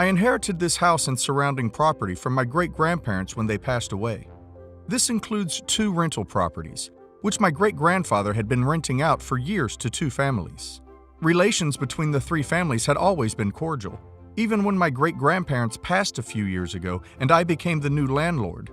I inherited this house and surrounding property from my great-grandparents when they passed away. This includes 2 rental properties, which my great-grandfather had been renting out for years to 2 families. Relations between the 3 families had always been cordial, even when my great-grandparents passed a few years ago and I became the new landlord.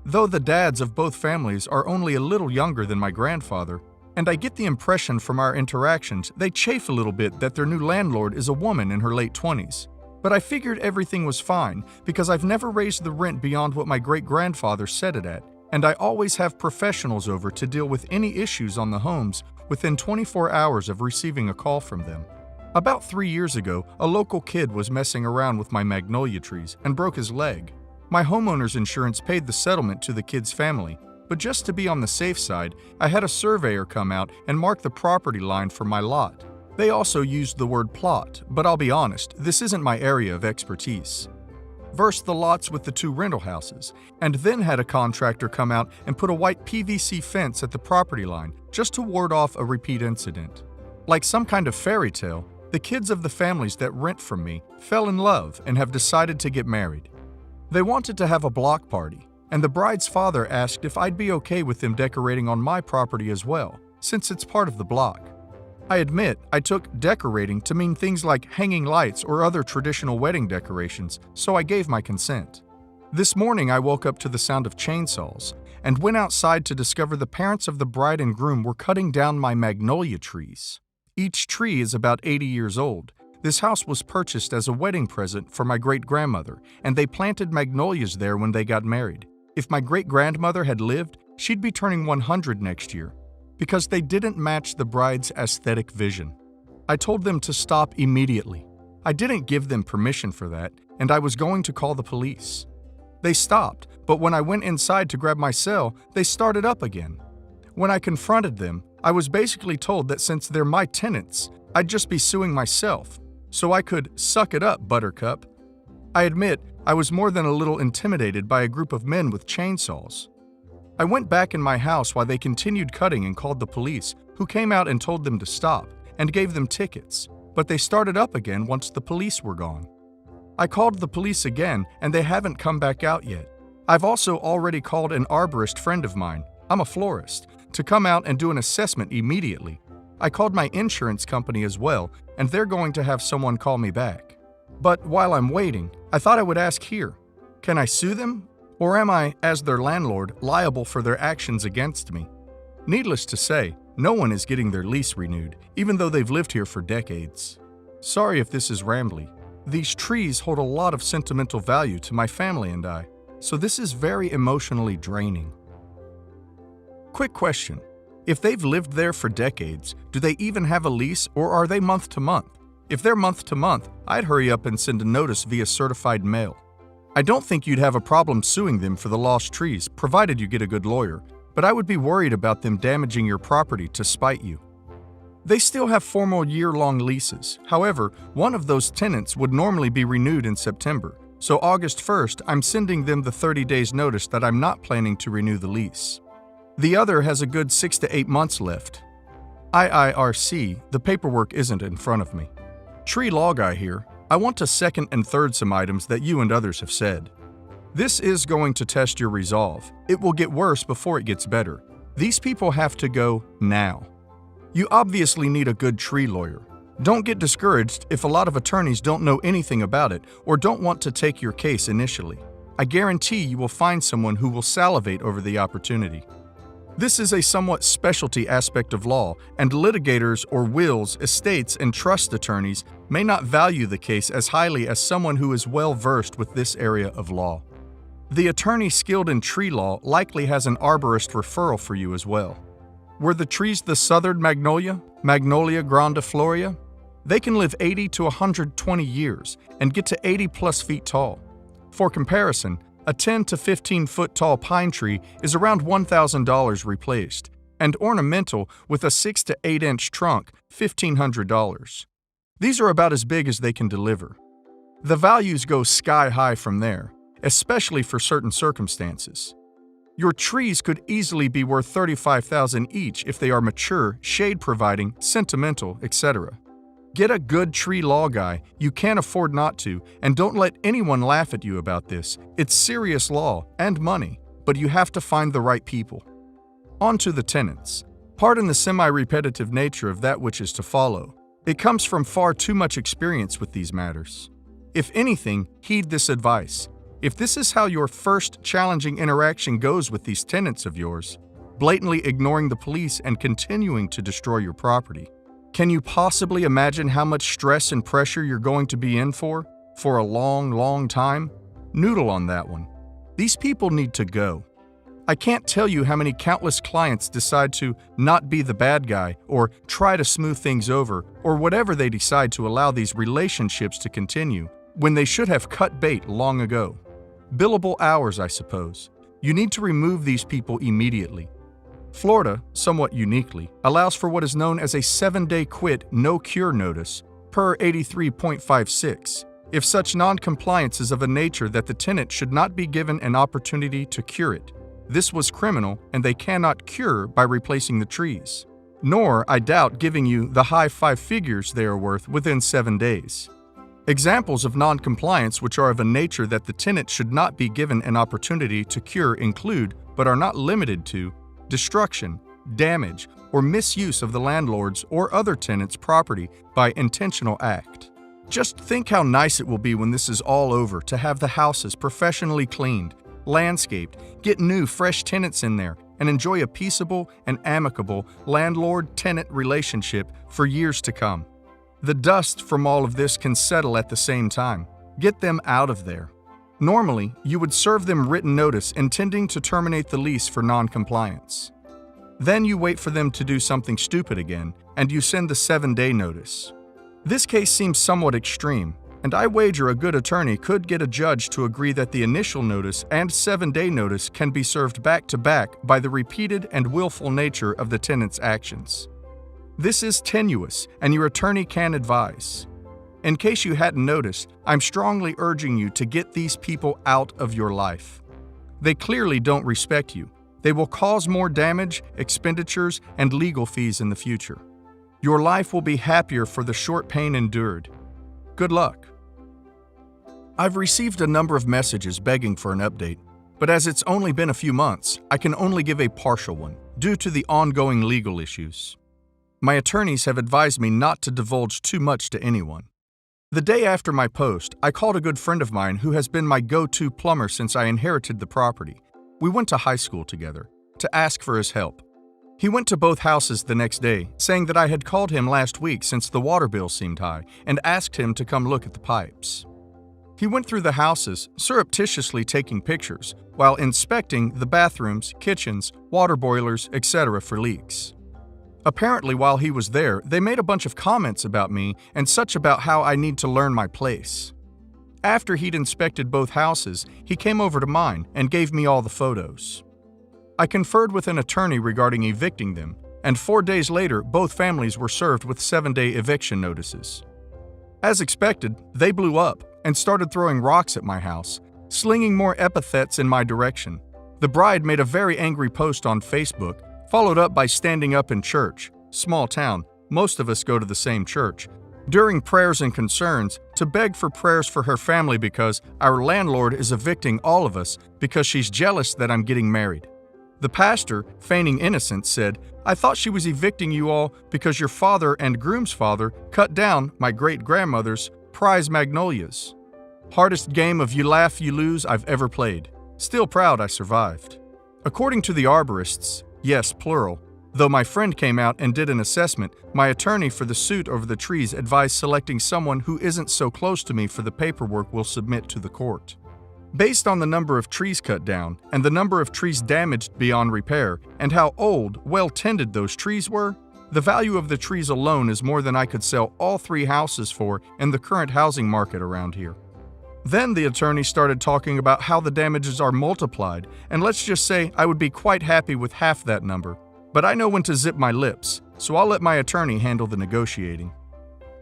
Though the dads of both families are only a little younger than my grandfather, and I get the impression from our interactions they chafe a little bit that their new landlord is a woman in her late 20s. But I figured everything was fine because I've never raised the rent beyond what my great-grandfather set it at, and I always have professionals over to deal with any issues on the homes within 24 hours of receiving a call from them. About 3 years ago, a local kid was messing around with my magnolia trees and broke his leg. My homeowner's insurance paid the settlement to the kid's family, but just to be on the safe side, I had a surveyor come out and mark the property line for my lot. They also used the word plot, but I'll be honest, this isn't my area of expertise. Versed the lots with the 2 rental houses, and then had a contractor come out and put a white PVC fence at the property line just to ward off a repeat incident. Like some kind of fairy tale, the kids of the families that rent from me fell in love and have decided to get married. They wanted to have a block party, and the bride's father asked if I'd be okay with them decorating on my property as well, since it's part of the block. I admit I took decorating to mean things like hanging lights or other traditional wedding decorations, so I gave my consent. This morning I woke up to the sound of chainsaws and went outside to discover the parents of the bride and groom were cutting down my magnolia trees. Each tree is about 80 years old. This house was purchased as a wedding present for my great-grandmother, and they planted magnolias there when they got married. If my great-grandmother had lived, she'd be turning 100 next year, because they didn't match the bride's aesthetic vision. I told them to stop immediately. I didn't give them permission for that, and I was going to call the police. They stopped, but when I went inside to grab my cell, they started up again. When I confronted them, I was basically told that since they're my tenants, I'd just be suing myself, so I could suck it up, Buttercup. I admit, I was more than a little intimidated by a group of men with chainsaws. I went back in my house while they continued cutting and called the police, who came out and told them to stop, and gave them tickets, but they started up again once the police were gone. I called the police again, and they haven't come back out yet. I've also already called an arborist friend of mine, I'm a florist, to come out and do an assessment immediately. I called my insurance company as well, and they're going to have someone call me back. But while I'm waiting, I thought I would ask here, can I sue them? Or am I, as their landlord, liable for their actions against me? Needless to say, no one is getting their lease renewed, even though they've lived here for decades. Sorry if this is rambly. These trees hold a lot of sentimental value to my family and I, so this is very emotionally draining. Quick question. If they've lived there for decades, do they even have a lease or are they month to month? If they're month to month, I'd hurry up and send a notice via certified mail. I don't think you'd have a problem suing them for the lost trees, provided you get a good lawyer, but I would be worried about them damaging your property to spite you. They still have formal year-long leases. However, one of those tenants would normally be renewed in September, so August 1st, I'm sending them the 30 days notice that I'm not planning to renew the lease. The other has a good 6 to 8 months left. IIRC, the paperwork isn't in front of me. Tree law guy here, I want to second and third some items that you and others have said. This is going to test your resolve. It will get worse before it gets better. These people have to go now. You obviously need a good tree lawyer. Don't get discouraged if a lot of attorneys don't know anything about it or don't want to take your case initially. I guarantee you will find someone who will salivate over the opportunity. This is a somewhat specialty aspect of law, and litigators or wills, estates, and trust attorneys may not value the case as highly as someone who is well versed with this area of law. The attorney skilled in tree law likely has an arborist referral for you as well. Were the trees the southern magnolia, Magnolia grandifloria? They can live 80 to 120 years and get to 80 plus feet tall. For comparison, a 10 to 15 foot tall pine tree is around $1,000 replaced, and ornamental with a 6 to 8 inch trunk, $1,500. These are about as big as they can deliver. The values go sky high from there, especially for certain circumstances. Your trees could easily be worth $35,000 each if they are mature, shade-providing, sentimental, etc. Get a good tree law guy. You can't afford not to, and don't let anyone laugh at you about this. It's serious law and money, but you have to find the right people. On to the tenants. Pardon the semi-repetitive nature of that which is to follow. It comes from far too much experience with these matters. If anything, heed this advice. If this is how your first challenging interaction goes with these tenants of yours, blatantly ignoring the police and continuing to destroy your property, can you possibly imagine how much stress and pressure you're going to be in for a long, long time? Noodle on that one. These people need to go. I can't tell you how many countless clients decide to not be the bad guy or try to smooth things over or whatever they decide to allow these relationships to continue when they should have cut bait long ago. Billable hours, I suppose. You need to remove these people immediately. Florida, somewhat uniquely, allows for what is known as a 7-day quit no cure notice per 83.56 if such non-compliance is of a nature that the tenant should not be given an opportunity to cure it. This was criminal, and they cannot cure by replacing the trees. Nor, I doubt, giving you the high 5 figures they are worth within 7 days. Examples of non-compliance which are of a nature that the tenant should not be given an opportunity to cure include, but are not limited to, destruction, damage, or misuse of the landlord's or other tenant's property by intentional act. Just think how nice it will be when this is all over to have the houses professionally cleaned, landscaped, get new, fresh tenants in there, and enjoy a peaceable and amicable landlord-tenant relationship for years to come. The dust from all of this can settle at the same time. Get them out of there. Normally, you would serve them written notice intending to terminate the lease for non-compliance. Then you wait for them to do something stupid again, and you send the 7-day notice. This case seems somewhat extreme, and I wager a good attorney could get a judge to agree that the initial notice and 7-day notice can be served back-to-back by the repeated and willful nature of the tenant's actions. This is tenuous, and your attorney can advise. In case you hadn't noticed, I'm strongly urging you to get these people out of your life. They clearly don't respect you. They will cause more damage, expenditures, and legal fees in the future. Your life will be happier for the short pain endured. Good luck. I've received a number of messages begging for an update, but as it's only been a few months, I can only give a partial one, due to the ongoing legal issues. My attorneys have advised me not to divulge too much to anyone. The day after my post, I called a good friend of mine who has been my go-to plumber since I inherited the property. We went to high school together, to ask for his help. He went to both houses the next day, saying that I had called him last week since the water bill seemed high, and asked him to come look at the pipes. He went through the houses, surreptitiously taking pictures, while inspecting the bathrooms, kitchens, water boilers, etc. for leaks. Apparently, while he was there, they made a bunch of comments about me and such about how I need to learn my place. After he'd inspected both houses, he came over to mine and gave me all the photos. I conferred with an attorney regarding evicting them, and 4 days later, both families were served with 7-day eviction notices. As expected, they blew up and started throwing rocks at my house, slinging more epithets in my direction. The bride made a very angry post on Facebook, followed up by standing up in church, small town, most of us go to the same church, during prayers and concerns to beg for prayers for her family because our landlord is evicting all of us because she's jealous that I'm getting married. The pastor, feigning innocence, said, "I thought she was evicting you all because your father and groom's father cut down my great-grandmother's prize magnolias. Hardest game of you laugh, you lose I've ever played. Still proud I survived." According to the arborists, yes, plural, though my friend came out and did an assessment, my attorney for the suit over the trees advised selecting someone who isn't so close to me for the paperwork we'll submit to the court. Based on the number of trees cut down and the number of trees damaged beyond repair and how old, well-tended those trees were, the value of the trees alone is more than I could sell all 3 houses for in the current housing market around here. Then the attorney started talking about how the damages are multiplied, and let's just say I would be quite happy with half that number. But I know when to zip my lips, so I'll let my attorney handle the negotiating.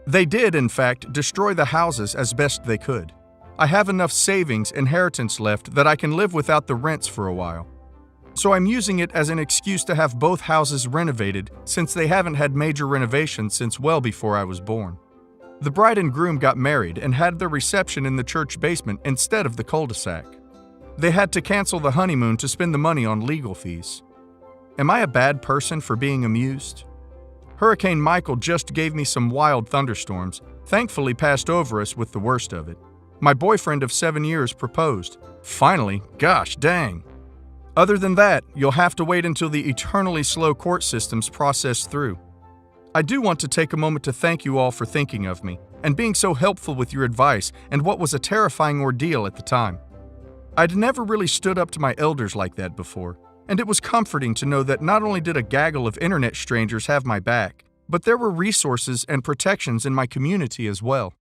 They did, in fact, destroy the houses as best they could. I have enough savings, inheritance left that I can live without the rents for a while. So I'm using it as an excuse to have both houses renovated since they haven't had major renovations since well before I was born. The bride and groom got married and had their reception in the church basement instead of the cul-de-sac. They had to cancel the honeymoon to spend the money on legal fees. Am I a bad person for being amused? Hurricane Michael just gave me some wild thunderstorms, thankfully passed over us with the worst of it. My boyfriend of 7 years proposed. Finally, gosh dang. Other than that, you'll have to wait until the eternally slow court systems process through. I do want to take a moment to thank you all for thinking of me and being so helpful with your advice and what was a terrifying ordeal at the time. I'd never really stood up to my elders like that before, and it was comforting to know that not only did a gaggle of internet strangers have my back, but there were resources and protections in my community as well.